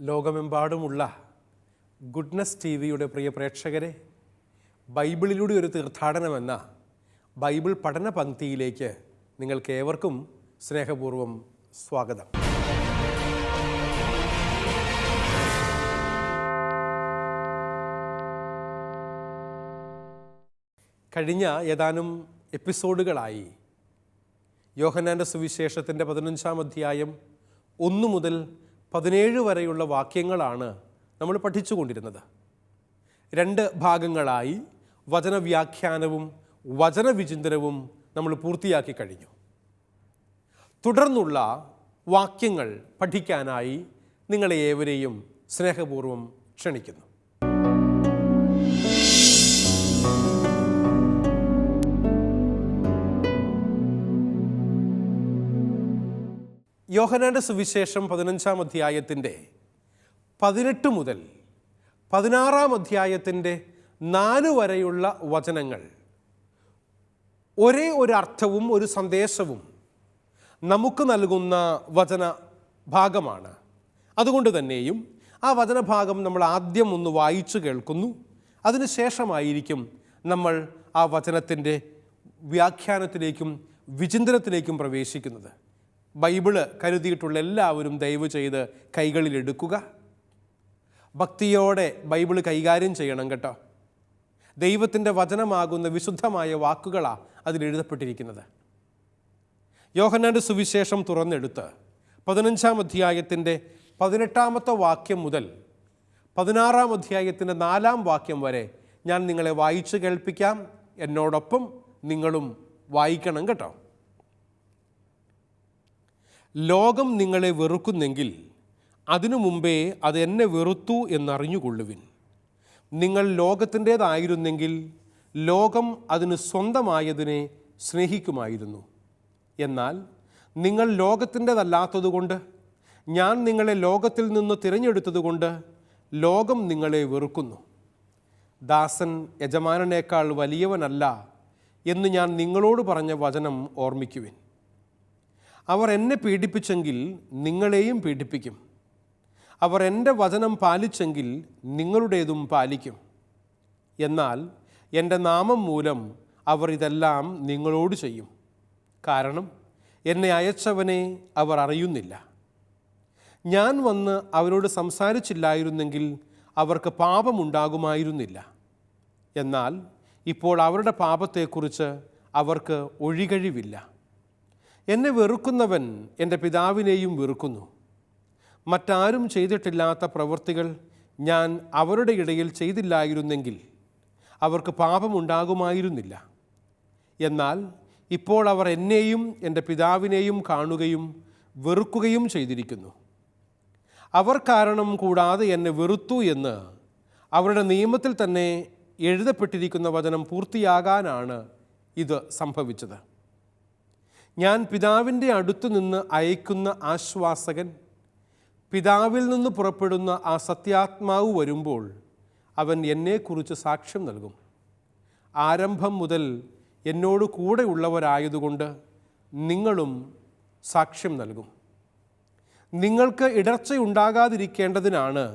ലോകമെമ്പാടുമുള്ള goodness T വിയുടെ പ്രിയ പ്രേക്ഷകരെ, ബൈബിളിലൂടെ ഒരു തീർത്ഥാടനമെന്ന ബൈബിൾ പഠന പങ്ക്തിയിലേക്ക് നിങ്ങൾക്കേവർക്കും സ്നേഹപൂർവ്വം സ്വാഗതം. കഴിഞ്ഞ ഏതാനും എപ്പിസോഡുകളായി യോഹന്നാൻ്റെ സുവിശേഷത്തിൻ്റെ 15-ാം അധ്യായം 1 മുതൽ 17 വരെയുള്ള വാക്യങ്ങളാണ് നമ്മൾ പഠിച്ചുകൊണ്ടിരുന്നത്. 2 ഭാഗങ്ങളായി വചനവ്യാഖ്യാനവും വചനവിചിന്തനവും നമ്മൾ പൂർത്തിയാക്കി കഴിഞ്ഞു. തുടർന്നുള്ള വാക്യങ്ങൾ പഠിക്കാനായി നിങ്ങളെ ഏവരെയും സ്നേഹപൂർവ്വം ക്ഷണിക്കുന്നു. യോഹന്നാൻ്റെ സുവിശേഷം 15-ാം അധ്യായത്തിൻ്റെ 18 മുതൽ 16-ാം അധ്യായത്തിൻ്റെ 4 വരെയുള്ള വചനങ്ങൾ ഒരേ ഒരു അർത്ഥവും ഒരു സന്ദേശവും നമുക്ക് നൽകുന്ന വചന ഭാഗമാണ്. അതുകൊണ്ട് തന്നെയും ആ വചനഭാഗം നമ്മൾ ആദ്യം ഒന്ന് വായിച്ചു കേൾക്കുന്നു. അതിനുശേഷമായിരിക്കും നമ്മൾ ആ വചനത്തിൻ്റെ വ്യാഖ്യാനത്തിലേക്കും വിചിന്തനത്തിലേക്കും പ്രവേശിക്കുന്നത്. ബൈബിള് കരുതിയിട്ടുള്ള എല്ലാവരും ദയവ് ചെയ്ത് കൈകളിലെടുക്കുക. ഭക്തിയോടെ ബൈബിള് കൈകാര്യം ചെയ്യണം കേട്ടോ. ദൈവത്തിൻ്റെ വചനമാകുന്ന വിശുദ്ധമായ വാക്കുകളാണ് അതിലെഴുതപ്പെട്ടിരിക്കുന്നത്. യോഹന്നാൻ്റെ സുവിശേഷം തുറന്നെടുത്ത് 15-ാം അധ്യായത്തിൻ്റെ 18-ാമത്തെ വാക്യം മുതൽ 16-ാം അധ്യായത്തിൻ്റെ 4-ാം വാക്യം വരെ ഞാൻ നിങ്ങളെ വായിച്ചു കേൾപ്പിക്കാം. എന്നോടൊപ്പം നിങ്ങളും വായിക്കണം കേട്ടോ. ലോകം നിങ്ങളെ വെറുക്കുന്നെങ്കിൽ അതിനു മുമ്പേ അത് എന്നെ വെറുത്തു എന്നറിഞ്ഞുകൊള്ളുവിൻ. നിങ്ങൾ ലോകത്തിൻ്റേതായിരുന്നെങ്കിൽ ലോകം അതിന് സ്വന്തമായതിനെ സ്നേഹിക്കുമായിരുന്നു. എന്നാൽ നിങ്ങൾ ലോകത്തിൻ്റേതല്ലാത്തതുകൊണ്ട്, ഞാൻ നിങ്ങളെ ലോകത്തിൽ നിന്ന് തിരഞ്ഞെടുത്തതുകൊണ്ട് ലോകം നിങ്ങളെ വെറുക്കുന്നു. ദാസൻ യജമാനനേക്കാൾ വലിയവനല്ല എന്ന് ഞാൻ നിങ്ങളോട് പറഞ്ഞ വചനം ഓർമ്മിക്കുവിൻ. അവർ എന്നെ പീഡിപ്പിച്ചെങ്കിൽ നിങ്ങളെയും പീഡിപ്പിക്കും. അവർ എൻ്റെ വചനം പാലിച്ചെങ്കിൽ നിങ്ങളുടേതും പാലിക്കും. എന്നാൽ എൻ്റെ നാമം മൂലം അവർ ഇതെല്ലാം നിങ്ങളോട് ചെയ്യും. കാരണം എന്നെ അയച്ചവനെ അവർ അറിയുന്നില്ല. ഞാൻ വന്ന് അവരോട് സംസാരിച്ചില്ലായിരുന്നെങ്കിൽ അവർക്ക് പാപമുണ്ടാകുമായിരുന്നില്ല. എന്നാൽ ഇപ്പോൾ അവരുടെ പാപത്തെക്കുറിച്ച് അവർക്ക് ഒഴികഴിവില്ല. എന്നെ വെറുക്കുന്നവൻ എൻ്റെ പിതാവിനെയും വെറുക്കുന്നു. മറ്റാരും ചെയ്തിട്ടില്ലാത്ത പ്രവൃത്തികൾ ഞാൻ അവരുടെ ഇടയിൽ ചെയ്തില്ലായിരുന്നെങ്കിൽ അവർക്ക് പാപമുണ്ടാകുമായിരുന്നില്ല. എന്നാൽ ഇപ്പോൾ അവർ എന്നെയും എൻ്റെ പിതാവിനെയും കാണുകയും വെറുക്കുകയും ചെയ്തിരിക്കുന്നു. അവർ കാരണം കൂടാതെ എന്നെ വെറുത്തു എന്ന് അവരുടെ നിയമത്തിൽ തന്നെ എഴുതപ്പെട്ടിരിക്കുന്ന വചനം പൂർത്തിയാകാനാണ് ഇത് സംഭവിച്ചത്. ഞാൻ പിതാവിൻ്റെ അടുത്തു നിന്ന് അയക്കുന്ന ആശ്വാസകൻ, പിതാവിൽ നിന്ന് പുറപ്പെടുന്ന ആ സത്യാത്മാവ് വരുമ്പോൾ അവൻ എന്നെക്കുറിച്ച് സാക്ഷ്യം നൽകും. ആരംഭം മുതൽ എന്നോട് കൂടെ ഉള്ളവരായതുകൊണ്ട് നിങ്ങളും സാക്ഷ്യം നൽകും. നിങ്ങൾക്ക് ഇടർച്ചയുണ്ടാകാതിരിക്കേണ്ടതിനാണ്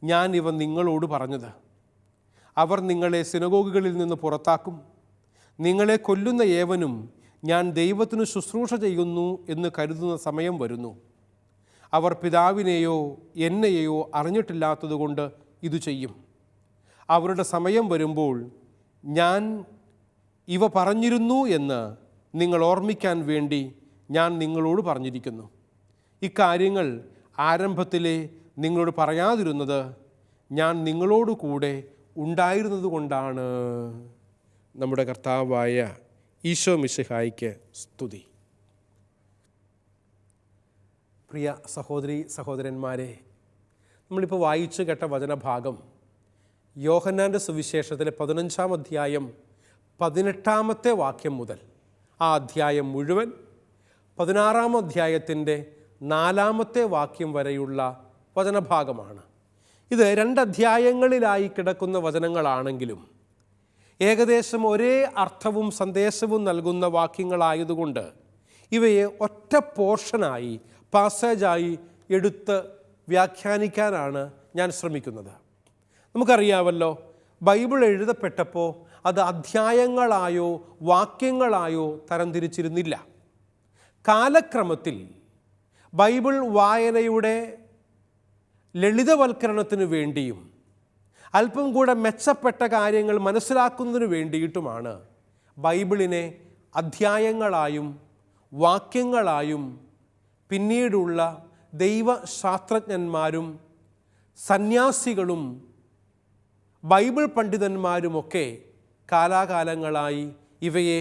ഞാൻ ഇവ നിങ്ങളോട് പറഞ്ഞത്. അവർ നിങ്ങളെ സിനഗോഗുകളിൽ നിന്ന് പുറത്താക്കും. നിങ്ങളെ കൊല്ലുന്ന ഏവനും ഞാൻ ദൈവത്തിന് ശുശ്രൂഷ ചെയ്യുന്നു എന്ന് കരുതുന്ന സമയം വരുന്നു. അവർ പിതാവിനെയോ എന്നെയോ അറിഞ്ഞിട്ടില്ലാത്തതുകൊണ്ട് ഇത് ചെയ്യും. അവരുടെ സമയം വരുമ്പോൾ ഞാൻ ഇവ പറഞ്ഞിരുന്നു എന്ന് നിങ്ങൾ ഓർമ്മിക്കാൻ വേണ്ടി ഞാൻ നിങ്ങളോട് പറഞ്ഞിരിക്കുന്നു. ഇക്കാര്യങ്ങൾ ആരംഭത്തിലെ നിങ്ങളോട് പറയാതിരുന്നത് ഞാൻ നിങ്ങളോട് കൂടെ ഉണ്ടായിരുന്നത് കൊണ്ടാണ്. നമ്മുടെ കർത്താവായ ഈശോ മിശിഹായ്ക്ക് സ്തുതി. പ്രിയ സഹോദരി സഹോദരന്മാരെ, നമ്മളിപ്പോൾ വായിച്ചു കേട്ട വചനഭാഗം യോഹന്നാൻ്റെ സുവിശേഷത്തിലെ 15-ാം അധ്യായം 18-ാമത്തെ വാക്യം മുതൽ ആ അധ്യായം മുഴുവൻ 16-ാം അധ്യായത്തിൻ്റെ 4-ാമത്തെ വാക്യം വരെയുള്ള വചനഭാഗമാണ്. ഇത് 2 അധ്യായങ്ങളിലായി കിടക്കുന്ന വചനങ്ങളാണെങ്കിലും ഏകദേശം ഒരേ അർത്ഥവും സന്ദേശവും നൽകുന്ന വാക്യങ്ങളായതുകൊണ്ട് ഇവയെ ഒറ്റ പോർഷനായി പാസേജായി എടുത്ത് വ്യാഖ്യാനിക്കാനാണ് ഞാൻ ശ്രമിക്കുന്നത്. നമുക്കറിയാമല്ലോ, ബൈബിൾ എഴുതപ്പെട്ടപ്പോൾ അത് അധ്യായങ്ങളായോ വാക്യങ്ങളായോ തരംതിരിച്ചിരുന്നില്ല. കാലക്രമത്തിൽ ബൈബിൾ വായനയുടെ ലളിതവൽക്കരണത്തിനു വേണ്ടിയും അല്പം കൂടെ മെച്ചപ്പെട്ട കാര്യങ്ങൾ മനസ്സിലാക്കുന്നതിന് വേണ്ടിയിട്ടുമാണ് ബൈബിളിനെ അധ്യായങ്ങളായും വാക്യങ്ങളായും പിന്നീടുള്ള ദൈവശാസ്ത്രജ്ഞന്മാരും സന്യാസികളും ബൈബിൾ പണ്ഡിതന്മാരുമൊക്കെ കാലാകാലങ്ങളായി ഇവയെ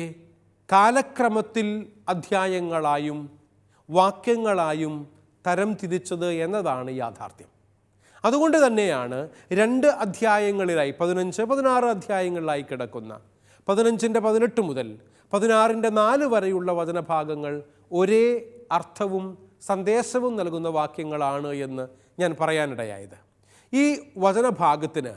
കാലക്രമത്തിൽ അധ്യായങ്ങളായും വാക്യങ്ങളായും തരം തിരിച്ചത് എന്നതാണ് യാഥാർത്ഥ്യം. അതുകൊണ്ട് തന്നെയാണ് 2 അധ്യായങ്ങളിലായി 15, 16 അധ്യായങ്ങളിലായി കിടക്കുന്ന 15-ന്റെ 18 മുതൽ 16-ന്റെ 4 വരെയുള്ള വചനഭാഗങ്ങൾ ഒരേ അർത്ഥവും സന്ദേശവും നൽകുന്ന വാക്യങ്ങളാണ് എന്ന് ഞാൻ പറയാനിടയായത്. ഈ വചനഭാഗത്തിന്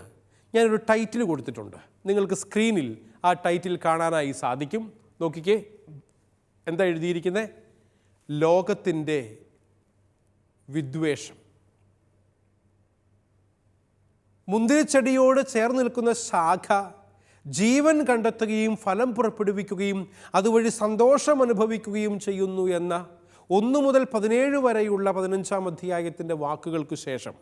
ഞാനൊരു ടൈറ്റിൽ കൊടുത്തിട്ടുണ്ട്. നിങ്ങൾക്ക് സ്ക്രീനിൽ ആ ടൈറ്റിൽ കാണാനായി സാധിക്കും. നോക്കിക്കേ, എന്താ എഴുതിയിരിക്കുന്നത്? ലോകത്തിൻ്റെ വിദ്വേഷം. മുന്തിരിച്ചെടിയോട് ചേർന്ന് നിൽക്കുന്ന ശാഖ ജീവൻ കണ്ടെത്തുകയും ഫലം പുറപ്പെടുവിക്കുകയും അതുവഴി സന്തോഷം അനുഭവിക്കുകയും ചെയ്യുന്നു എന്ന 1 മുതൽ 17 വരെയുള്ള 15-ാം അധ്യായത്തിൻ്റെ വാക്കുകൾക്ക് ശേഷം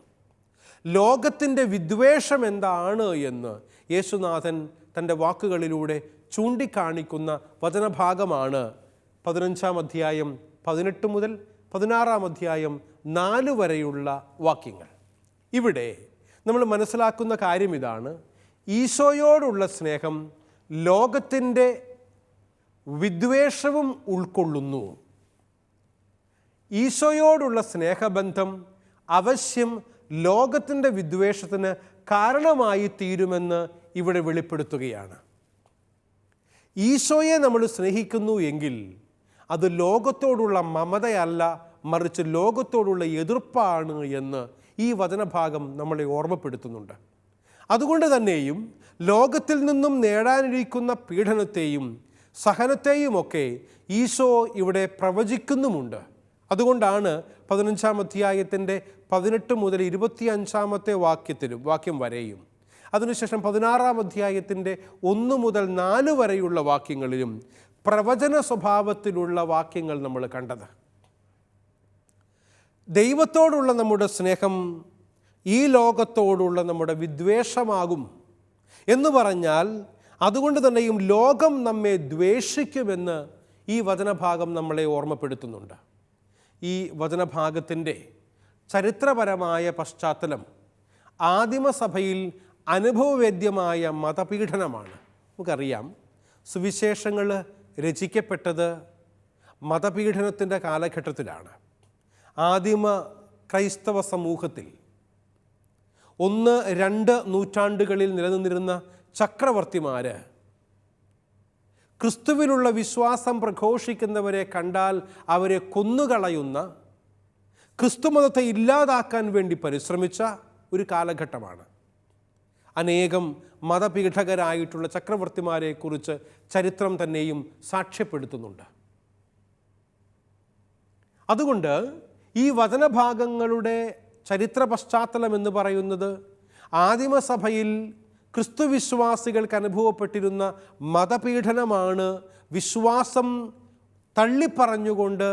ലോകത്തിൻ്റെ വിദ്വേഷം എന്താണ് എന്ന് യേശുനാഥൻ തൻ്റെ വാക്കുകളിലൂടെ ചൂണ്ടിക്കാണിക്കുന്ന വചനഭാഗമാണ് 15-ാം അധ്യായം 18 മുതൽ 16-ാം അധ്യായം 4 വരെയുള്ള വാക്യങ്ങൾ. ഇവിടെ നമ്മൾ മനസ്സിലാക്കുന്ന കാര്യം ഇതാണ്: ഈശോയോടുള്ള സ്നേഹം ലോകത്തിൻ്റെ വിദ്വേഷവും ഉൾക്കൊള്ളുന്നു. ഈശോയോടുള്ള സ്നേഹബന്ധം അവശ്യം ലോകത്തിൻ്റെ വിദ്വേഷത്തിന് കാരണമായി തീരുമെന്ന് ഇവിടെ വെളിപ്പെടുത്തുകയാണ്. ഈശോയെ നമ്മൾ സ്നേഹിക്കുന്നു എങ്കിൽ അത് ലോകത്തോടുള്ള മമതയല്ല, മറിച്ച് ലോകത്തോടുള്ള എതിർപ്പാണ് എന്ന് ഈ വചനഭാഗം നമ്മളെ ഓർമ്മപ്പെടുത്തുന്നുണ്ട്. അതുകൊണ്ട് തന്നെയും ലോകത്തിൽ നിന്നും നേടാനിരിക്കുന്ന പീഡനത്തെയും സഹനത്തെയുമൊക്കെ ഈശോ ഇവിടെ പ്രവചിക്കുന്നുമുണ്ട്. അതുകൊണ്ടാണ് 15-ാം അധ്യായത്തിൻ്റെ 18 മുതൽ 25-ാമത്തെ വാക്യം വരെയും അതിനുശേഷം 16-ാം അധ്യായത്തിൻ്റെ 1 മുതൽ 4 വരെയുള്ള വാക്യങ്ങളിലും പ്രവചന സ്വഭാവത്തിലുള്ള വാക്യങ്ങൾ നമ്മൾ കണ്ടത്. ദൈവത്തോടുള്ള നമ്മുടെ സ്നേഹം ഈ ലോകത്തോടുള്ള നമ്മുടെ വിദ്വേഷമാകും എന്ന് പറഞ്ഞാൽ അതുകൊണ്ട് തന്നെയും ലോകം നമ്മെ ദ്വേഷിക്കുമെന്ന് ഈ വചനഭാഗം നമ്മളെ ഓർമ്മപ്പെടുത്തുന്നുണ്ട്. ഈ വചനഭാഗത്തിൻ്റെ ചരിത്രപരമായ പശ്ചാത്തലം ആദിമസഭയിൽ അനുഭവവേദ്യമായ മതപീഡനമാണ്. നമുക്കറിയാം, സുവിശേഷങ്ങൾ രചിക്കപ്പെട്ടത് മതപീഡനത്തിൻ്റെ കാലഘട്ടത്തിലാണ്. ആദിമ ക്രൈസ്തവ സമൂഹത്തിൽ 1-2 നൂറ്റാണ്ടുകളിൽ നിലനിന്നിരുന്ന ചക്രവർത്തിമാർ ക്രിസ്തുവിലുള്ള വിശ്വാസം പ്രഘോഷിക്കുന്നവരെ കണ്ടാൽ അവരെ കൊന്നുകളയുന്ന, ക്രിസ്തുമതത്തെ ഇല്ലാതാക്കാൻ വേണ്ടി പരിശ്രമിച്ച ഒരു കാലഘട്ടമാണ്. അനേകം മതപീഠകരായിട്ടുള്ള ചക്രവർത്തിമാരെക്കുറിച്ച് ചരിത്രം തന്നെയും സാക്ഷ്യപ്പെടുത്തുന്നുണ്ട്. അതുകൊണ്ട് ഈ വചനഭാഗങ്ങളുടെ ചരിത്ര പശ്ചാത്തലം എന്ന് പറയുന്നത് ആദിമസഭയിൽ ക്രിസ്തുവിശ്വാസികൾക്ക് അനുഭവപ്പെട്ടിരുന്ന മതപീഡനമാണ്. വിശ്വാസം തള്ളിപ്പറഞ്ഞുകൊണ്ട്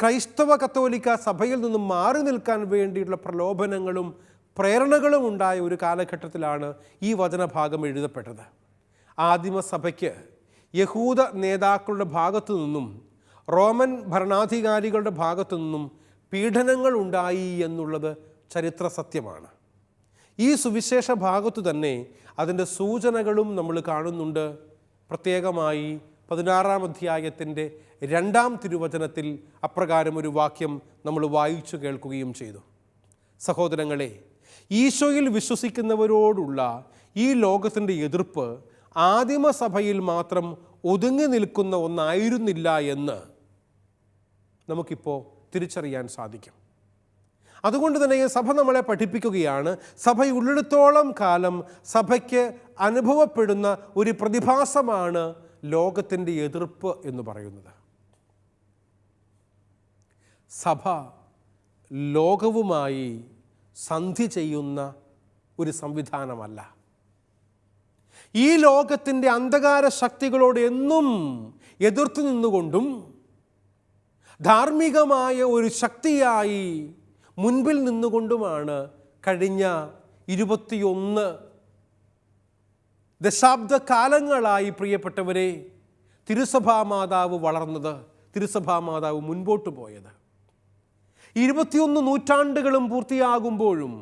ക്രൈസ്തവ കത്തോലിക്ക സഭയിൽ നിന്നും മാറി നിൽക്കാൻ വേണ്ടിയിട്ടുള്ള പ്രലോഭനങ്ങളും പ്രേരണകളും ഉണ്ടായ ഒരു കാലഘട്ടത്തിലാണ് ഈ വചനഭാഗം എഴുതപ്പെട്ടത്. ആദിമസഭയ്ക്ക് യഹൂദ നേതാക്കളുടെ ഭാഗത്തു നിന്നും റോമൻ ഭരണാധികാരികളുടെ ഭാഗത്തു നിന്നും പീഡനങ്ങൾ ഉണ്ടായി എന്നുള്ളത് ചരിത്ര സത്യമാണ്. ഈ സുവിശേഷ ഭാഗത്തു തന്നെ അതിൻ്റെ സൂചനകളും നമ്മൾ കാണുന്നുണ്ട്. പ്രത്യേകമായി 16-ാം അധ്യായത്തിൻ്റെ 2-ാം തിരുവചനത്തിൽ അപ്രകാരം ഒരു വാക്യം നമ്മൾ വായിച്ചു കേൾക്കുകയും ചെയ്തു. സഹോദരങ്ങളെ, ഈശോയിൽ വിശ്വസിക്കുന്നവരോടുള്ള ഈ ലോകത്തിൻ്റെ എതിർപ്പ് ആദിമസഭയിൽ മാത്രം ഒതുങ്ങി നിൽക്കുന്ന ഒന്നായിരുന്നില്ല എന്ന് നമുക്കിപ്പോൾ തിരിച്ചറിയാൻ സാധിക്കും. അതുകൊണ്ട് തന്നെ സഭ നമ്മളെ പഠിപ്പിക്കുകയാണ്, സഭയുള്ളിടത്തോളം കാലം സഭയ്ക്ക് അനുഭവപ്പെടുന്ന ഒരു പ്രതിഭാസമാണ് ലോകത്തിൻ്റെ എതിർപ്പ് എന്ന് പറയുന്നത്. സഭ ലോകവുമായി സന്ധി ചെയ്യുന്ന ഒരു സംവിധാനമല്ല. ഈ ലോകത്തിൻ്റെ അന്ധകാര ശക്തികളോട് എന്നും എതിർത്ത് നിന്നുകൊണ്ടും ധാർമ്മികമായ ഒരു ശക്തിയായി മുൻപിൽ നിന്നുകൊണ്ടുമാണ് കഴിഞ്ഞ 21 ദശാബ്ദ കാലങ്ങളായി പ്രിയപ്പെട്ടവരെ തിരുസഭാ മാതാവ് വളർന്നത്, തിരുസഭാ മാതാവ് മുൻപോട്ട് പോയത്. 21 നൂറ്റാണ്ടുകളും പൂർത്തിയാകുമ്പോഴും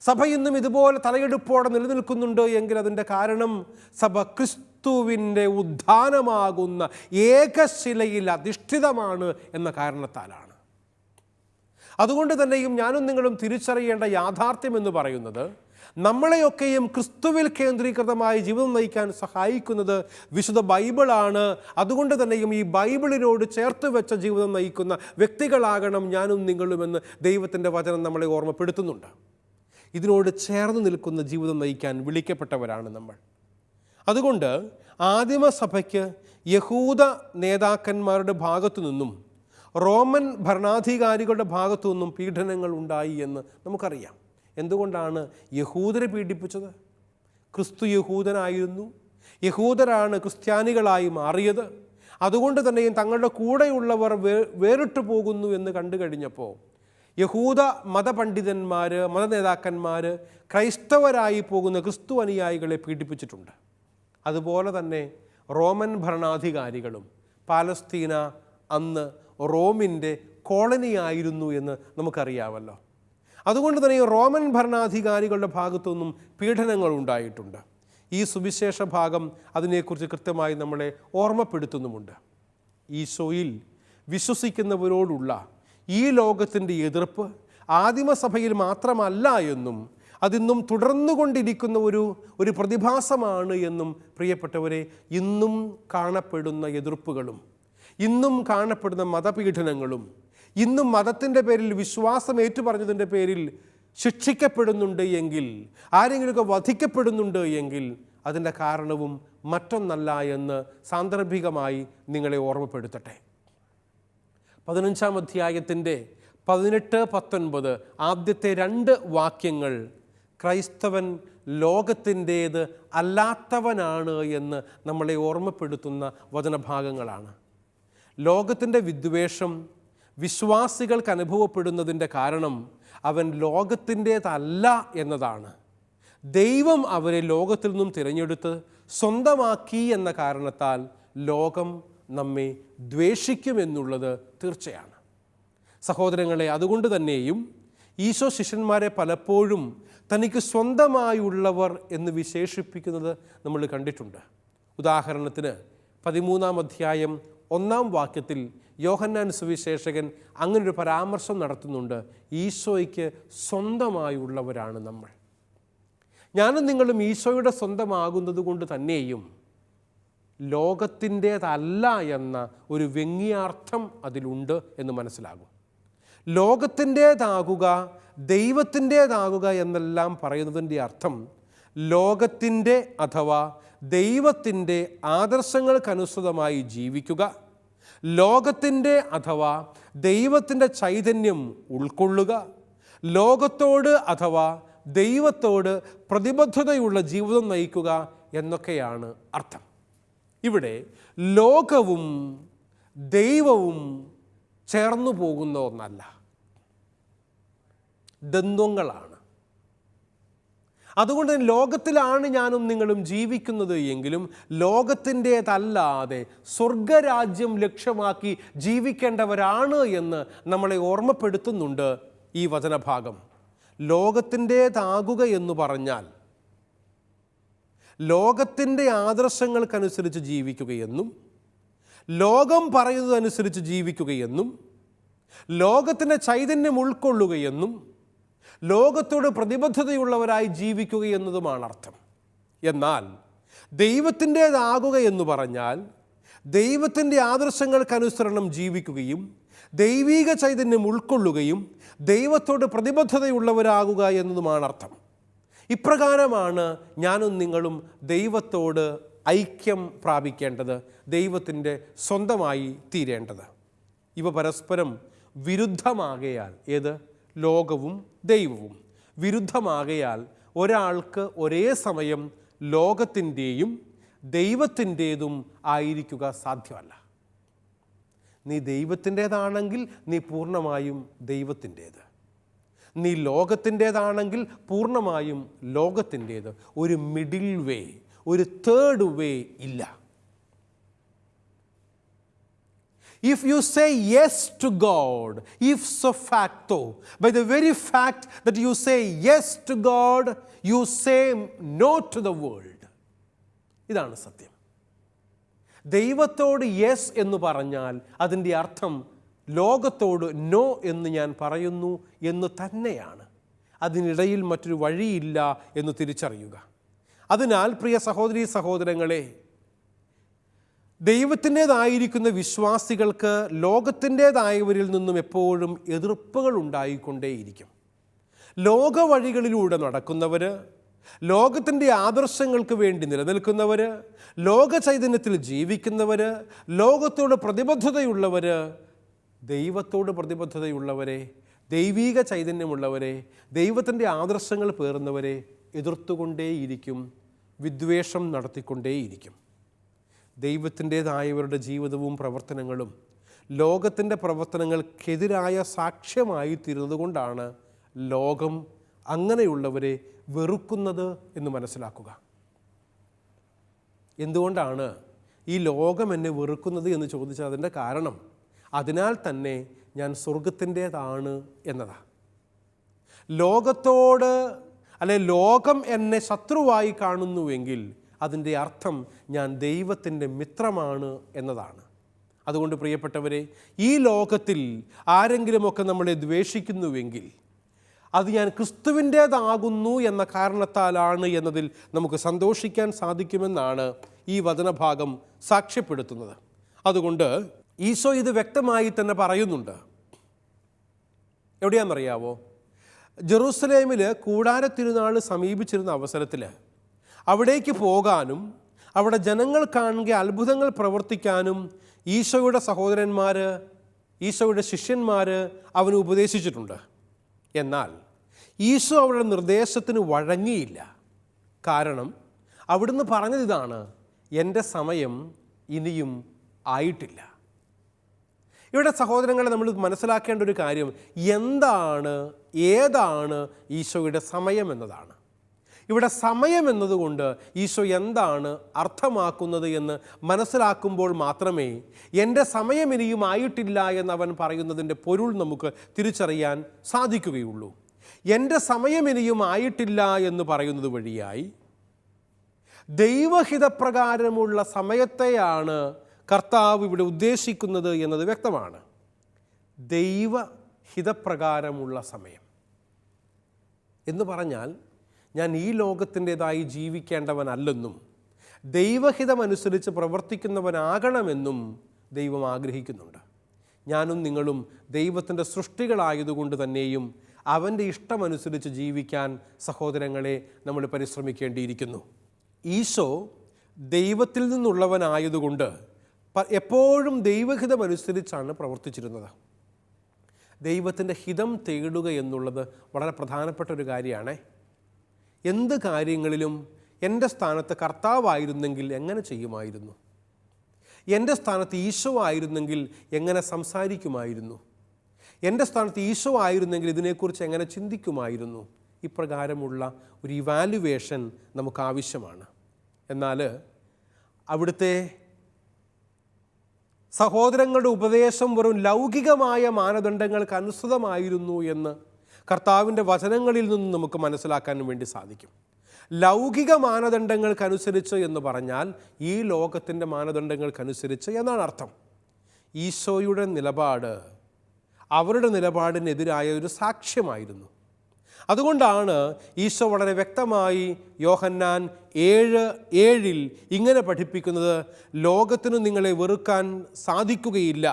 സഭ ഇന്നും ഇതുപോലെ തലയെടുപ്പോടെ നിലനിൽക്കുന്നുണ്ട് എങ്കിൽ അതിൻ്റെ കാരണം സഭ ക്രിസ്തുവിൻ്റെ ഉദ്ധാനമാകുന്ന ഏകശിലയിൽ അധിഷ്ഠിതമാണ് എന്ന കാരണത്താലാണ്. അതുകൊണ്ട് തന്നെയും ഞാനും നിങ്ങളും തിരിച്ചറിയേണ്ട യാഥാർത്ഥ്യം എന്ന് പറയുന്നത്, നമ്മളെയൊക്കെയും ക്രിസ്തുവിൽ കേന്ദ്രീകൃതമായി ജീവിതം നയിക്കാൻ സഹായിക്കുന്നത് വിശുദ്ധ ബൈബിളാണ്. അതുകൊണ്ട് തന്നെയും ഈ ബൈബിളിനോട് ചേർത്ത് വെച്ച ജീവിതം നയിക്കുന്ന വ്യക്തികളാകണം ഞാനും നിങ്ങളുമെന്ന് ദൈവത്തിൻ്റെ വചനം നമ്മളെ ഓർമ്മപ്പെടുത്തുന്നുണ്ട്. ഇതിനോട് ചേർന്ന് നിൽക്കുന്ന ജീവിതം നയിക്കാൻ വിളിക്കപ്പെട്ടവരാണ് നമ്മൾ. അതുകൊണ്ട് ആദിമസഭയ്ക്ക് യഹൂദ നേതാക്കന്മാരുടെ ഭാഗത്തു നിന്നും റോമൻ ഭരണാധികാരികളുടെ ഭാഗത്തു നിന്നും പീഡനങ്ങൾ ഉണ്ടായി എന്ന് നമുക്കറിയാം. എന്തുകൊണ്ടാണ് യഹൂദരെ പീഡിപ്പിച്ചത്? ക്രിസ്തു യഹൂദനായിരുന്നു, യഹൂദരാണ് ക്രിസ്ത്യാനികളായി മാറിയത്. അതുകൊണ്ട് തന്നെയും തങ്ങളുടെ കൂടെയുള്ളവർ വേറിട്ടു പോകുന്നു എന്ന് കണ്ടു കഴിഞ്ഞപ്പോൾ യഹൂദ മതപണ്ഡിതന്മാർ, മതനേതാക്കന്മാർ ക്രൈസ്തവരായി പോകുന്ന ക്രിസ്തു അനുയായികളെ പീഡിപ്പിച്ചിട്ടുണ്ട്. അതുപോലെ തന്നെ റോമൻ ഭരണാധികാരികളും, പാലസ്തീന അന്ന് റോമിൻ്റെ കോളനിയായിരുന്നു എന്ന് നമുക്കറിയാമല്ലോ. അതുകൊണ്ട് തന്നെ റോമൻ ഭരണാധികാരികളുടെ ഭാഗത്തുനിന്നും പീഡനങ്ങൾ ഉണ്ടായിട്ടുണ്ട്. ഈ സുവിശേഷ ഭാഗം അതിനെക്കുറിച്ച് കൃത്യമായി നമ്മളെ ഓർമ്മപ്പെടുത്തുന്നുമുണ്ട്. ഈശോയിൽ വിശ്വസിക്കുന്നവരോടുള്ള ഈ ലോകത്തിൻ്റെ എതിർപ്പ് ആദിമസഭയിൽ മാത്രമല്ല എന്നും അതിന്നും തുടർന്നുകൊണ്ടിരിക്കുന്ന ഒരു പ്രതിഭാസമാണ് എന്നും പ്രിയപ്പെട്ടവരെ, ഇന്നും കാണപ്പെടുന്ന എതിർപ്പുകളും ഇന്നും കാണപ്പെടുന്ന മതപീഡനങ്ങളും ഇന്നും മതത്തിൻ്റെ പേരിൽ വിശ്വാസം ഏറ്റുപറഞ്ഞതിൻ്റെ പേരിൽ ശിക്ഷിക്കപ്പെടുന്നുണ്ട് എങ്കിൽ, ആരെങ്കിലുമൊക്കെ വധിക്കപ്പെടുന്നുണ്ട് എങ്കിൽ അതിൻ്റെ കാരണവും മറ്റൊന്നല്ല എന്ന് സാന്ദർഭികമായി നിങ്ങളെ ഓർമ്മപ്പെടുത്തട്ടെ. 15-ാം അധ്യായത്തിൻ്റെ 18-19 ആദ്യത്തെ 2 വാക്യങ്ങൾ ക്രൈസ്തവൻ ലോകത്തിൻ്റേത് അല്ലാത്തവനാണ് എന്ന് നമ്മളെ ഓർമ്മപ്പെടുത്തുന്ന വചനഭാഗങ്ങളാണ്. ലോകത്തിൻ്റെ വിദ്വേഷം വിശ്വാസികൾക്ക് അനുഭവപ്പെടുന്നതിൻ്റെ കാരണം അവൻ ലോകത്തിൻ്റേതല്ല എന്നതാണ്. ദൈവം അവരെ ലോകത്തിൽ നിന്നും തിരഞ്ഞെടുത്ത് സ്വന്തമാക്കി എന്ന കാരണത്താൽ ലോകം നമ്മെ ദ്വേഷിക്കുമെന്നുള്ളത് തീർച്ചയാണ്. സഹോദരങ്ങളെ, അതുകൊണ്ട് തന്നെയും ഈശോ ശിഷ്യന്മാരെ പലപ്പോഴും തനിക്ക് സ്വന്തമായുള്ളവർ എന്ന് വിശേഷിപ്പിക്കുന്നത് നമ്മൾ കണ്ടിട്ടുണ്ട്. ഉദാഹരണത്തിന് 13-ാം അധ്യായം 1-ാം വാക്യത്തിൽ യോഹന്നാൻ സുവിശേഷകൻ അങ്ങനൊരു പരാമർശം നടത്തുന്നുണ്ട്. ഈശോയ്ക്ക് സ്വന്തമായുള്ളവരാണ് നമ്മൾ. ഞാനും നിങ്ങളും ഈശോയുടെ സ്വന്തമാകുന്നത് കൊണ്ട് തന്നെയും ലോകത്തിൻ്റേതല്ല എന്ന ഒരു വ്യംഗ്യാർത്ഥം അതിലുണ്ട് എന്ന് മനസ്സിലാകും. ലോകത്തിൻ്റേതാകുക, ദൈവത്തിൻ്റേതാകുക എന്നെല്ലാം പറയുന്നതിൻ്റെ അർത്ഥം ലോകത്തിൻ്റെ അഥവാ ദൈവത്തിൻ്റെ ആദർശങ്ങൾക്കനുസൃതമായി ജീവിക്കുക, ലോകത്തിൻ്റെ അഥവാ ദൈവത്തിൻ്റെ ചൈതന്യം ഉൾക്കൊള്ളുക, ലോകത്തോട് അഥവാ ദൈവത്തോട് പ്രതിബദ്ധതയുള്ള ജീവിതം നയിക്കുക എന്നൊക്കെയാണ് അർത്ഥം. ഇവിടെ ലോകവും ദൈവവും ചേർന്നു പോകുന്ന ഒന്നല്ല, ദ്വന്ദ്വങ്ങളാണ്. അതുകൊണ്ട് തന്നെ ലോകത്തിലാണ് ഞാനും നിങ്ങളും ജീവിക്കുന്നത് എങ്കിലും ലോകത്തിൻ്റേതല്ലാതെ സ്വർഗരാജ്യം ലക്ഷ്യമാക്കി ജീവിക്കേണ്ടവരാണ് എന്ന് നമ്മളെ ഓർമ്മപ്പെടുത്തുന്നുണ്ട് ഈ വചനഭാഗം. ലോകത്തിൻ്റേതാകുക എന്ന് പറഞ്ഞാൽ ലോകത്തിൻ്റെ ആദർശങ്ങൾക്കനുസരിച്ച് ജീവിക്കുകയെന്നും ലോകം പറയുന്നതനുസരിച്ച് ജീവിക്കുകയെന്നും ലോകത്തിൻ്റെ ചൈതന്യം ഉൾക്കൊള്ളുകയെന്നും ലോകത്തോട് പ്രതിബദ്ധതയുള്ളവരായി ജീവിക്കുക എന്നതുമാണ് അർത്ഥം. എന്നാൽ ദൈവത്തിൻ്റേതാകുക എന്ന് പറഞ്ഞാൽ ദൈവത്തിൻ്റെ ആദർശങ്ങൾക്കനുസരണം ജീവിക്കുകയും ദൈവീക ചൈതന്യം ഉൾക്കൊള്ളുകയും ദൈവത്തോട് പ്രതിബദ്ധതയുള്ളവരാകുക എന്നതുമാണ് അർത്ഥം. ഇപ്രകാരമാണ് ഞാനും നിങ്ങളും ദൈവത്തോട് ഐക്യം പ്രാപിക്കേണ്ടത്, ദൈവത്തിൻ്റെ സ്വന്തമായി തീരേണ്ടത്. ഇവ പരസ്പരം വിരുദ്ധമാകയാൽ, ഏത് ലോകവും ദൈവവും വിരുദ്ധമാകയാൽ ഒരാൾക്ക് ഒരേ സമയം ലോകത്തിൻ്റെയും ദൈവത്തിൻ്റേതും ആയിരിക്കുക സാധ്യമല്ല. നീ ദൈവത്തിൻ്റേതാണെങ്കിൽ നീ പൂർണ്ണമായും ദൈവത്തിൻ്റേത്, നീ ലോകത്തിൻ്റേതാണെങ്കിൽ പൂർണ്ണമായും ലോകത്തിൻ്റേത്. ഒരു മിഡിൽ വേ, ഒരു തേർഡ് വേ ഇല്ല. If you say yes to God, ipso facto, by the very fact that you say yes to God, you say no to the world. ഇതാണ് സത്യം. ദൈവത്തോട് യെസ് എന്ന് പറഞ്ഞാൽ അതിൻ്റെ അർത്ഥം ലോകത്തോട് നോ എന്ന് ഞാൻ പറയുന്നു എന്ന് തന്നെയാണ്. അതിനിടയിൽ മറ്റൊരു വഴിയില്ല എന്ന് തിരിച്ചറിയുക. അതിനാൽ പ്രിയ സഹോദരീ സഹോദരങ്ങളെ, ദൈവത്തിൻ്റേതായിരിക്കുന്ന വിശ്വാസികൾക്ക് ലോകത്തിൻ്റേതായവരിൽ നിന്നും എപ്പോഴും എതിർപ്പുകൾ ഉണ്ടായിക്കൊണ്ടേയിരിക്കും. ലോക വഴികളിലൂടെ നടക്കുന്നവർ, ലോകത്തിൻ്റെ ആദർശങ്ങൾക്ക് വേണ്ടി നിലനിൽക്കുന്നവർ, ലോക ചൈതന്യത്തിൽ ജീവിക്കുന്നവർ, ലോകത്തോട് പ്രതിബദ്ധതയുള്ളവർ, ദൈവത്തോട് പ്രതിബദ്ധതയുള്ളവരെ, ദൈവീക ചൈതന്യമുള്ളവരെ, ദൈവത്തിൻ്റെ ആദർശങ്ങൾ പേറുന്നവരെ എതിർത്തുകൊണ്ടേയിരിക്കും, വിദ്വേഷം നടത്തിക്കൊണ്ടേയിരിക്കും. ദൈവത്തിൻ്റേതായവരുടെ ജീവിതവും പ്രവർത്തനങ്ങളും ലോകത്തിൻ്റെ പ്രവർത്തനങ്ങൾക്കെതിരായ സാക്ഷ്യമായി തീരുന്നതുകൊണ്ടാണ് ലോകം അങ്ങനെയുള്ളവരെ വെറുക്കുന്നത് എന്ന് മനസ്സിലാക്കുക. എന്തുകൊണ്ടാണ് ഈ ലോകം എന്നെ വെറുക്കുന്നത് എന്ന് ചോദിച്ചാൽ അതിൻ്റെ കാരണം അതിനാൽ തന്നെ ഞാൻ സ്വർഗത്തിൻ്റേതാണ് എന്നതാണ്. ലോകത്തോട് ലോകം എന്നെ ശത്രുവായി കാണുന്നുവെങ്കിൽ അതിൻ്റെ അർത്ഥം ഞാൻ ദൈവത്തിൻ്റെ മിത്രമാണ് എന്നതാണ്. അതുകൊണ്ട് പ്രിയപ്പെട്ടവരെ, ഈ ലോകത്തിൽ ആരെങ്കിലുമൊക്കെ നമ്മളെ ദ്വേഷിക്കുന്നുവെങ്കിൽ അത് ഞാൻ ക്രിസ്തുവിൻ്റേതാകുന്നു എന്ന കാരണത്താലാണ് എന്നതിൽ നമുക്ക് സന്തോഷിക്കാൻ സാധിക്കുമെന്നാണ് ഈ വചനഭാഗം സാക്ഷ്യപ്പെടുത്തുന്നത്. അതുകൊണ്ട് ഈശോ ഇത് വ്യക്തമായി തന്നെ പറയുന്നുണ്ട്. എവിടെയാണെന്നറിയാവോ? ജെറൂസലേമിൽ കൂടാരത്തിരുനാൾ സമീപിച്ചിരുന്ന അവസരത്തിൽ അവിടേക്ക് പോകാനും അവിടെ ജനങ്ങൾ കാണുക അത്ഭുതങ്ങൾ പ്രവർത്തിക്കാനും ഈശോയുടെ സഹോദരന്മാർ, ഈശോയുടെ ശിഷ്യന്മാർ അവന് ഉപദേശിച്ചിട്ടുണ്ട്. എന്നാൽ ഈശോ അവരുടെ നിർദ്ദേശത്തിന് വഴങ്ങിയില്ല. കാരണം അവിടുന്ന് പറഞ്ഞതിതാണ്, എൻ്റെ സമയം ഇനിയും ആയിട്ടില്ല. ഇവിടെ സഹോദരങ്ങളെ, നമ്മൾ മനസ്സിലാക്കേണ്ട ഒരു കാര്യം ഏതാണ് ഈശോയുടെ സമയം എന്നതാണ്. ഇവിടെ സമയം എന്നതുകൊണ്ട് ഈശോ എന്താണ് അർത്ഥമാക്കുന്നത് എന്ന് മനസ്സിലാക്കുമ്പോൾ മാത്രമേ എൻ്റെ സമയം ഇനിയും ആയിട്ടില്ല എന്നവൻ പറയുന്നതിൻ്റെ പൊരുൾ നമുക്ക് തിരിച്ചറിയാൻ സാധിക്കുകയുള്ളൂ. എൻ്റെ സമയം ഇനിയും ആയിട്ടില്ല എന്ന് പറയുന്നത് വഴിയായി ദൈവഹിതപ്രകാരമുള്ള സമയത്തെയാണ് കർത്താവ് ഇവിടെ ഉദ്ദേശിക്കുന്നത് എന്നത് വ്യക്തമാണ്. ദൈവഹിതപ്രകാരമുള്ള സമയം എന്ന് പറഞ്ഞാൽ ഞാൻ ഈ ലോകത്തിൻ്റെതായി ജീവിക്കേണ്ടവനല്ലെന്നും ദൈവഹിതമനുസരിച്ച് പ്രവർത്തിക്കുന്നവനാകണമെന്നും ദൈവം ആഗ്രഹിക്കുന്നുണ്ട്. ഞാനും നിങ്ങളും ദൈവത്തിൻ്റെ സൃഷ്ടികളായതുകൊണ്ട് തന്നെയും അവൻ്റെ ഇഷ്ടമനുസരിച്ച് ജീവിക്കാൻ സഹോദരങ്ങളെ നമ്മൾ പരിശ്രമിക്കേണ്ടിയിരിക്കുന്നു. ഈശോ ദൈവത്തിൽ നിന്നുള്ളവനായതുകൊണ്ട് എപ്പോഴും ദൈവഹിതമനുസരിച്ചാണ് പ്രവർത്തിച്ചിരുന്നത്. ദൈവത്തിൻ്റെ ഹിതം തേടുക എന്നുള്ളത് വളരെ പ്രധാനപ്പെട്ട ഒരു കാര്യമാണ്. എന്ത് കാര്യങ്ങളിലും എൻ്റെ സ്ഥാനത്ത് കർത്താവായിരുന്നെങ്കിൽ എങ്ങനെ ചെയ്യുമായിരുന്നു? എൻ്റെ സ്ഥാനത്ത് ഈശോ ആയിരുന്നെങ്കിൽ എങ്ങനെ സംസാരിക്കുമായിരുന്നു? എൻ്റെ സ്ഥാനത്ത് ഈശോ ആയിരുന്നെങ്കിൽ ഇതിനെക്കുറിച്ച് എങ്ങനെ ചിന്തിക്കുമായിരുന്നു? ഇപ്രകാരമുള്ള ഒരു ഇവാലുവേഷൻ നമുക്ക് ആവശ്യമാണ്. എന്നാൽ അവിടുത്തെ സഹോദരങ്ങളുടെ ഉപദേശം വെറും ലൗകികമായ മാനദണ്ഡങ്ങൾക്ക് അനുസൃതമായിരുന്നു എന്ന് കർത്താവിൻ്റെ വചനങ്ങളിൽ നിന്ന് നമുക്ക് മനസ്സിലാക്കാൻ വേണ്ടി സാധിക്കും. ലൗകിക മാനദണ്ഡങ്ങൾക്കനുസരിച്ച് എന്ന് പറഞ്ഞാൽ ഈ ലോകത്തിൻ്റെ മാനദണ്ഡങ്ങൾക്കനുസരിച്ച് എന്നാണ് അർത്ഥം. ഈശോയുടെ നിലപാട് അവരുടെ നിലപാടിനെതിരായ ഒരു സാക്ഷ്യമായിരുന്നു. അതുകൊണ്ടാണ് ഈശോ വളരെ വ്യക്തമായി യോഹന്നാൻ 7:7 ഇങ്ങനെ പഠിപ്പിക്കുന്നത്, ലോകത്തിന് നിങ്ങളെ വെറുക്കാൻ സാധിക്കുകയില്ല,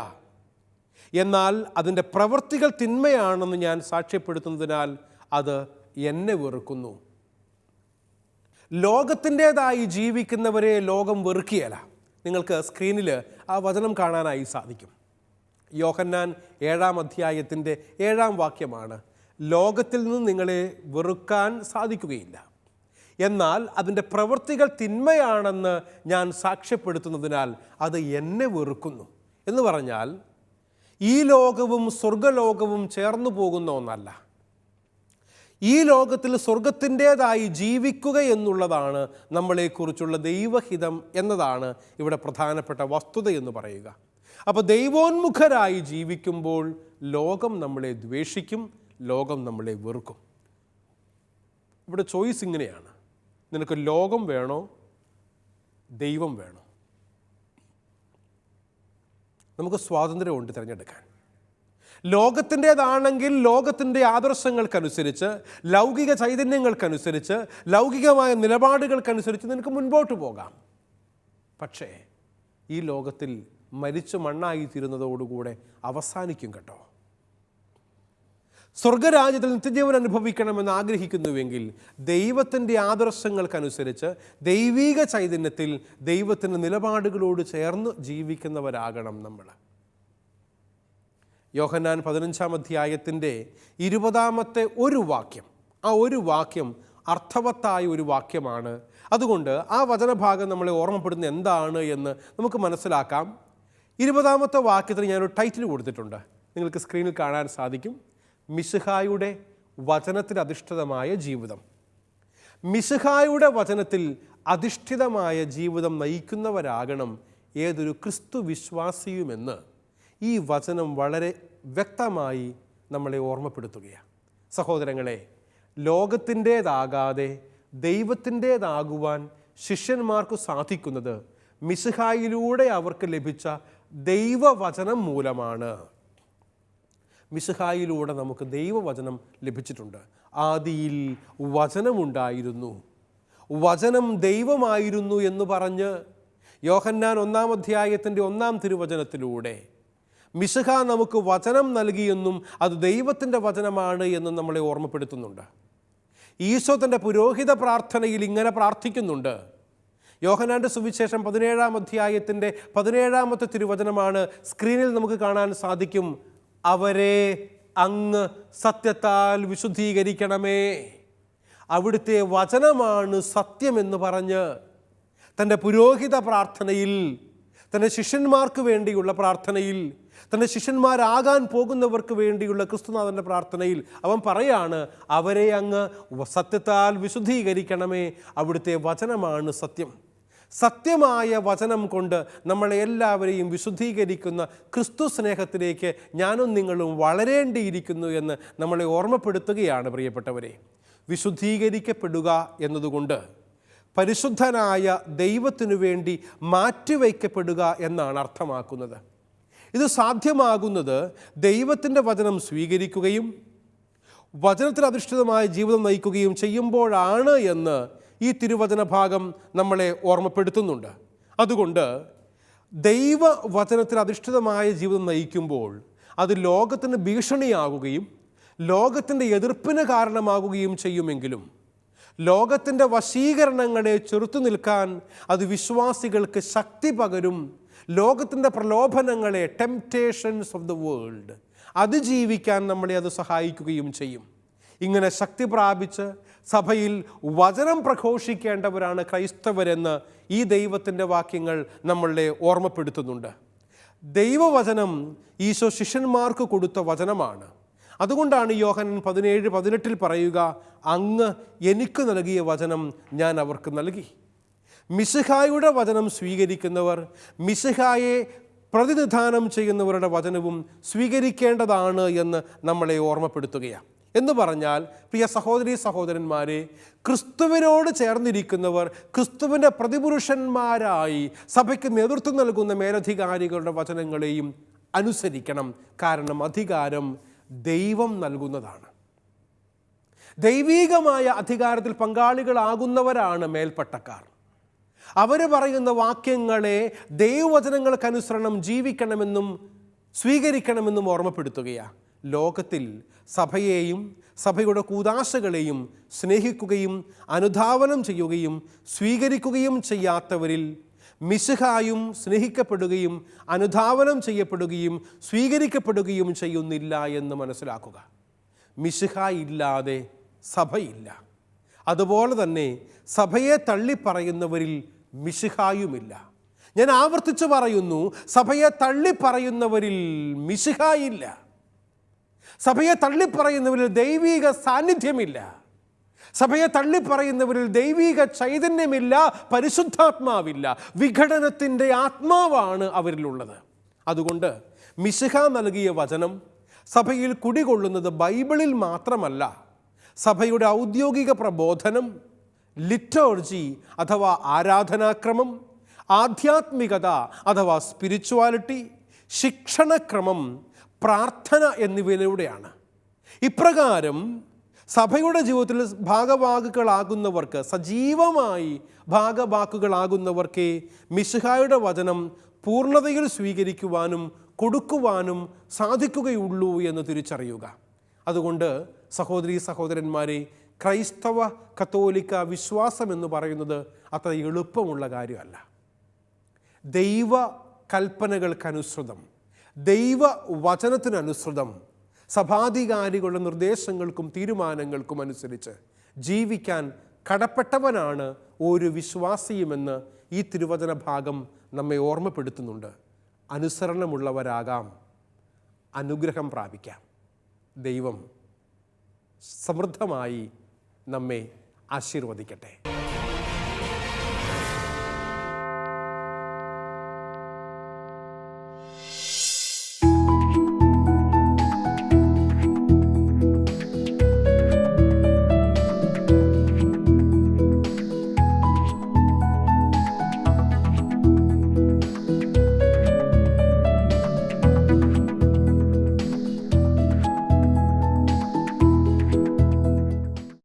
എന്നാൽ അതിൻ്റെ പ്രവൃത്തികൾ തിന്മയാണെന്ന് ഞാൻ സാക്ഷ്യപ്പെടുത്തുന്നതിനാൽ അത് എന്നെ വെറുക്കുന്നു. ലോകത്തിൻ്റേതായി ജീവിക്കുന്നവരെ ലോകം വെറുക്കുകയല്ല. നിങ്ങൾക്ക് സ്ക്രീനിൽ ആ വചനം കാണാനായി സാധിക്കും. യോഹന്നാൻ 7-ാം അധ്യായത്തിൻ്റെ 7-ാം വാക്യമാണ്. ലോകത്തിൽ നിന്ന് നിങ്ങളെ വെറുക്കാൻ സാധിക്കുകയില്ല. എന്നാൽ അതിൻ്റെ പ്രവൃത്തികൾ തിന്മയാണെന്ന് ഞാൻ സാക്ഷ്യപ്പെടുത്തുന്നതിനാൽ അത് എന്നെ വെറുക്കുന്നു. എന്ന് പറഞ്ഞാൽ ഈ ലോകവും സ്വർഗലോകവും ചേർന്നു പോകുന്ന ഒന്നല്ല. ഈ ലോകത്തിൽ സ്വർഗത്തിൻ്റേതായി ജീവിക്കുക എന്നുള്ളതാണ് നമ്മളെക്കുറിച്ചുള്ള ദൈവഹിതം എന്നതാണ് ഇവിടെ പ്രധാനപ്പെട്ട വസ്തുത എന്ന് പറയുക. അപ്പോൾ ദൈവോന്മുഖരായി ജീവിക്കുമ്പോൾ ലോകം നമ്മളെ ദ്വേഷിക്കും, ലോകം നമ്മളെ വെറുക്കും. ഇവിടെ ചോയ്സ് ഇങ്ങനെയാണ്: നിനക്ക് ലോകം വേണോ, ദൈവം വേണോ? നമുക്ക് സ്വാതന്ത്ര്യമുണ്ട് തിരഞ്ഞെടുക്കാൻ. ലോകത്തിൻ്റേതാണെങ്കിൽ ലോകത്തിൻ്റെ ആദർശങ്ങൾക്കനുസരിച്ച്, ലൗകിക ചൈതന്യങ്ങൾക്കനുസരിച്ച്, ലൗകികമായ നിലപാടുകൾക്കനുസരിച്ച് നിനക്ക് മുൻപോട്ട് പോകാം. പക്ഷേ ഈ ലോകത്തിൽ മരിച്ചു മണ്ണായി തീരുന്നതോടുകൂടെ അവസാനിക്കും കേട്ടോ. സ്വർഗരാജ്യത്തിൽ നിത്യജീവൻ അനുഭവിക്കണമെന്ന് ആഗ്രഹിക്കുന്നുവെങ്കിൽ ദൈവത്തിൻ്റെ ആദർശങ്ങൾക്കനുസരിച്ച്, ദൈവീക ചൈതന്യത്തിൽ ദൈവത്തിൻ്റെ നിലപാടുകളോട് ചേർന്ന് ജീവിക്കുന്നവരാകണം നമ്മൾ. യോഹന്നാൻ 15-ാം അധ്യായത്തിൻ്റെ 20-ാമത്തെ ഒരു വാക്യം, ആ ഒരു വാക്യം അർത്ഥവത്തായ ഒരു വാക്യമാണ്. അതുകൊണ്ട് ആ വചനഭാഗം നമ്മളെ ഓർമ്മപ്പെടുന്ന എന്താണ് എന്ന് നമുക്ക് മനസ്സിലാക്കാം. 20-ാമത്തെ വാക്യത്തിന് ഞാനൊരു ടൈറ്റിൽ കൊടുത്തിട്ടുണ്ട്, നിങ്ങൾക്ക് സ്ക്രീനിൽ കാണാൻ സാധിക്കും. മിശിഹായുടെ വചനത്തിൽ അധിഷ്ഠിതമായ ജീവിതം. മിശിഹായുടെ വചനത്തിൽ അധിഷ്ഠിതമായ ജീവിതം നയിക്കുന്നവരാകണം ഏതൊരു ക്രിസ്തു വിശ്വാസിയുമെന്ന് ഈ വചനം വളരെ വ്യക്തമായി നമ്മളെ ഓർമ്മപ്പെടുത്തുകയാണ്. സഹോദരങ്ങളെ, ലോകത്തിൻ്റേതാകാതെ ദൈവത്തിൻ്റേതാകുവാൻ ശിഷ്യന്മാർക്ക് സാധിക്കുന്നത് മിശിഹായിലൂടെ അവർക്ക് ലഭിച്ച ദൈവവചനം മൂലമാണ്. മിശിഹായിലൂടെ നമുക്ക് ദൈവവചനം ലഭിച്ചിട്ടുണ്ട്. ആദിയിൽ വചനമുണ്ടായിരുന്നു, വചനം ദൈവമായിരുന്നു എന്ന് പറഞ്ഞ് യോഹന്നാൻ 1-ാം അധ്യായത്തിൻ്റെ 1-ാം തിരുവചനത്തിലൂടെ മിശിഹ നമുക്ക് വചനം നൽകിയെന്നും അത് ദൈവത്തിൻ്റെ വചനമാണ് എന്നും നമ്മളെ ഓർമ്മപ്പെടുത്തുന്നുണ്ട്. ഈശോ തൻ്റെ പുരോഹിത പ്രാർത്ഥനയിൽ ഇങ്ങനെ പ്രാർത്ഥിക്കുന്നുണ്ട്. യോഹന്നാൻ്റെ സുവിശേഷം 17-ാം അധ്യായത്തിൻ്റെ 17-ാമത്തെ തിരുവചനമാണ് സ്ക്രീനിൽ നമുക്ക് കാണാൻ സാധിക്കും. അവരെ അങ്ങ് സത്യത്താൽ വിശുദ്ധീകരിക്കണമേ. അവിടുത്തെ വചനമാണ് സത്യമെന്ന് പറഞ്ഞ് തൻ്റെ പുരോഹിത പ്രാർത്ഥനയിൽ, തൻ്റെ ശിഷ്യന്മാർക്ക് വേണ്ടിയുള്ള പ്രാർത്ഥനയിൽ, തൻ്റെ ശിഷ്യന്മാരാകാൻ പോകുന്നവർക്ക് വേണ്ടിയുള്ള ക്രിസ്തുനാഥൻ്റെ പ്രാർത്ഥനയിൽ അവൻ പറയാണ്, അവരെ അങ്ങ് സത്യത്താൽ വിശുദ്ധീകരിക്കണമേ. അവിടുത്തെ വചനമാണ് സത്യം. സത്യമായ വചനം കൊണ്ട് നമ്മളെ എല്ലാവരെയും വിശുദ്ധീകരിക്കുന്ന ക്രിസ്തു സ്നേഹത്തിലേക്ക് ഞാനും നിങ്ങളും വളരേണ്ടിയിരിക്കുന്നു എന്ന് നമ്മളെ ഓർമ്മപ്പെടുത്തുകയാണ് പ്രിയപ്പെട്ടവരെ. വിശുദ്ധീകരിക്കപ്പെടുക എന്നതുകൊണ്ട് പരിശുദ്ധനായ ദൈവത്തിനു വേണ്ടി മാറ്റിവയ്ക്കപ്പെടുക എന്നാണ് അർത്ഥമാക്കുന്നത്. ഇത് സാധ്യമാകുന്നത് ദൈവത്തിൻ്റെ വചനം സ്വീകരിക്കുകയും വചനത്തിൽ അധിഷ്ഠിതമായ ജീവിതം നയിക്കുകയും ചെയ്യുമ്പോഴാണ് എന്ന് ഈ തിരുവചന ഭാഗം നമ്മളെ ഓർമ്മപ്പെടുത്തുന്നുണ്ട്. അതുകൊണ്ട് ദൈവവചനത്തിൽ അധിഷ്ഠിതമായ ജീവിതം നയിക്കുമ്പോൾ അത് ലോകത്തിന് ഭീഷണിയാകുകയും ലോകത്തിൻ്റെ എതിർപ്പിന് കാരണമാകുകയും ചെയ്യുമെങ്കിലും ലോകത്തിൻ്റെ വശീകരണങ്ങളെ ചെറുത്തു നിൽക്കാൻ അത് വിശ്വാസികൾക്ക് ശക്തി പകരും. ലോകത്തിൻ്റെ പ്രലോഭനങ്ങളെ, ടെംപ്റ്റേഷൻസ് ഓഫ് ദ വേൾഡ്, അതിജീവിക്കാൻ നമ്മളെ അത് സഹായിക്കുകയും ചെയ്യും. ഇങ്ങനെ ശക്തി പ്രാപിച്ച് സഭയിൽ വചനം പ്രഘോഷിക്കേണ്ടവരാണ് ക്രൈസ്തവരെന്ന് ഈ ദൈവത്തിൻ്റെ വാക്യങ്ങൾ നമ്മളെ ഓർമ്മപ്പെടുത്തുന്നുണ്ട്. ദൈവവചനം ഈശോ ശിഷ്യന്മാർക്ക് കൊടുത്ത വചനമാണ്. അതുകൊണ്ടാണ് യോഹന്നാൻ 17:18 പറയുക, അങ്ങ് എനിക്ക് നൽകിയ വചനം ഞാൻ അവർക്ക് നൽകി. മിശിഹായുടെ വചനം സ്വീകരിക്കുന്നവർ മിശിഹായെ പ്രതിനിധാനം ചെയ്യുന്നവരുടെ വചനവും സ്വീകരിക്കേണ്ടതാണ് എന്ന് നമ്മളെ ഓർമ്മപ്പെടുത്തുകയാണ്. എന്ന് പറഞ്ഞാൽ, പ്രിയ സഹോദരീ സഹോദരന്മാരെ, ക്രിസ്തുവിനോട് ചേർന്നിരിക്കുന്നവർ ക്രിസ്തുവിൻ്റെ പ്രതിപുരുഷന്മാരായി സഭയ്ക്ക് നേതൃത്വം നൽകുന്ന മേലധികാരികളുടെ വചനങ്ങളെയും അനുസരിക്കണം. കാരണം അധികാരം ദൈവം നൽകുന്നതാണ്. ദൈവീകമായ അധികാരത്തിൽ പങ്കാളികളാകുന്നവരാണ് മേൽപ്പട്ടക്കാർ. അവർ പറയുന്ന വാക്യങ്ങളെ ദൈവവചനങ്ങൾക്കനുസരണം ജീവിക്കണമെന്നും സ്വീകരിക്കണമെന്നും ഓർമ്മപ്പെടുത്തുകയാണ്. ലോകത്തിൽ സഭയെയും സഭയുടെ കൂദാശകളെയും സ്നേഹിക്കുകയും അനുധാവനം ചെയ്യുകയും സ്വീകരിക്കുകയും ചെയ്യാത്തവരിൽ മിശിഹായും സ്നേഹിക്കപ്പെടുകയും അനുധാവനം ചെയ്യപ്പെടുകയും സ്വീകരിക്കപ്പെടുകയും ചെയ്യുന്നില്ല എന്ന് മനസ്സിലാക്കുക. മിശിഹ ഇല്ലാതെ സഭയില്ല. അതുപോലെ തന്നെ സഭയെ തള്ളിപ്പറയുന്നവരിൽ മിശിഹായുമില്ല. ഞാൻ ആവർത്തിച്ച് പറയുന്നു, സഭയെ തള്ളിപ്പറയുന്നവരിൽ മിശിഹായില്ല. സഭയെ തള്ളിപ്പറയുന്നവരിൽ ദൈവിക സാന്നിധ്യമില്ല. സഭയെ തള്ളിപ്പറയുന്നവരിൽ ദൈവിക ചൈതന്യമില്ല, പരിശുദ്ധാത്മാവില്ല. വിഘടനത്തിൻ്റെ ആത്മാവാണ് അവരിലുള്ളത്. അതുകൊണ്ട് മിശിഹ നൽകിയ വചനം സഭയിൽ കുടികൊള്ളുന്നത് ബൈബിളിൽ മാത്രമല്ല. സഭയുടെ ഔദ്യോഗിക പ്രബോധനം, ലിറ്റോർജി അഥവാ ആരാധനാക്രമം, ആധ്യാത്മികത അഥവാ സ്പിരിച്വാലിറ്റി, ശിക്ഷണക്രമം, പ്രാർത്ഥന എന്നിവയിലൂടെയാണ്. ഇപ്രകാരം സഭയുടെ ജീവിതത്തിൽ ഭാഗവാക്കുകളാകുന്നവർക്ക്, സജീവമായി ഭാഗവാക്കുകളാകുന്നവർക്ക് മിശിഹായുടെ വചനം പൂർണ്ണതയിൽ സ്വീകരിക്കുവാനും കൊടുക്കുവാനും സാധിക്കുകയുള്ളൂ എന്ന് തിരിച്ചറിയുക. അതുകൊണ്ട് സഹോദരീ സഹോദരന്മാരെ, ക്രൈസ്തവ കത്തോലിക്ക വിശ്വാസം എന്ന് പറയുന്നത് അത്ര എളുപ്പമുള്ള കാര്യമല്ല. ദൈവ കൽപ്പനകൾക്കനുസൃതം, ദൈവ വചനത്തിനനുസൃതം, സഭാധികാരികളുടെ നിർദ്ദേശങ്ങൾക്കും തീരുമാനങ്ങൾക്കും അനുസരിച്ച് ജീവിക്കാൻ കടപ്പെട്ടവനാണ് ഒരു വിശ്വാസിയുമെന്ന് ഈ തിരുവചന ഭാഗം നമ്മെ ഓർമ്മപ്പെടുത്തുന്നുണ്ട്. അനുസരണമുള്ളവരാകാം, അനുഗ്രഹം പ്രാപിക്കാം. ദൈവം സമൃദ്ധമായി നമ്മെ ആശീർവദിക്കട്ടെ.